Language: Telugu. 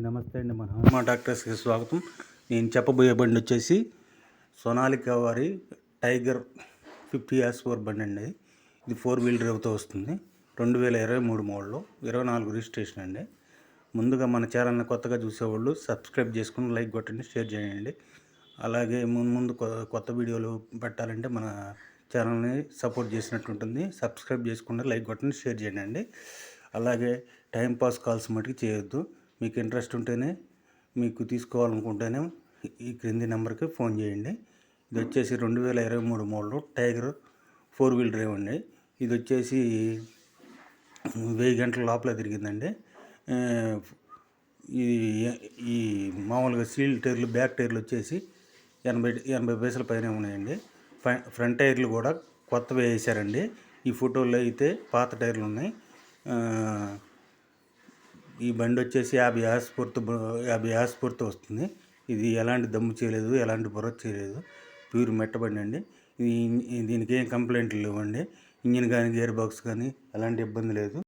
నమస్తే అండి. మన హనుమా డాక్టర్స్కి స్వాగతం. నేను చెప్పబోయే బండి వచ్చేసి సోనాలికా వారి టైగర్ 50 horsepower బండి అండి. ఇది 4-wheel డ్రైవ్తో వస్తుంది. 2023 మోడల్, 24 రిజిస్ట్రేషన్ అండి. ముందుగా మన ఛానల్ని కొత్తగా చూసేవాళ్ళు సబ్స్క్రైబ్ చేసుకుని లైక్ కొట్టండి, షేర్ చేయండి. అలాగే ముందు కొత్త వీడియోలు పెట్టాలంటే మన ఛానల్ని సపోర్ట్ చేసినట్టు ఉంటుంది. సబ్స్క్రైబ్ చేసుకుంటే లైక్ కొట్టండి, షేర్ చేయండి. అలాగే టైంపాస్ కాల్స్ మటుకు చేయొద్దు. మీకు ఇంట్రెస్ట్ ఉంటేనే, మీకు తీసుకోవాలనుకుంటేనే ఈ క్రింది నెంబర్కి ఫోన్ చేయండి. ఇది వచ్చేసి 2023 మోడల్ టైగర్ 4-wheel డ్రైవ్ అండి. ఇది వచ్చేసి 1000 గంటల లోపల తిరిగిందండి. ఈ మామూలుగా సీల్ టైర్లు, బ్యాక్ టైర్లు వచ్చేసి 80 పైసల పైన ఉన్నాయండి. ఫ్రంట్ టైర్లు కూడా కొత్తవి వేసారండి. ఈ ఫోటోల్లో అయితే పాత టైర్లు ఉన్నాయి. ఈ బండి వచ్చేసి 50 horsepowerతో వస్తుంది. ఇది ఎలాంటి దమ్ము చేయలేదు, ఎలాంటి బుర్ర చేయలేదు, ప్యూర్ మెట్టబండి అండి. దీనికి ఏం కంప్లైంట్లు లేవండి. ఇంజిన్ కానీ, గేర్ బాక్స్ కానీ ఎలాంటి ఇబ్బంది లేదు.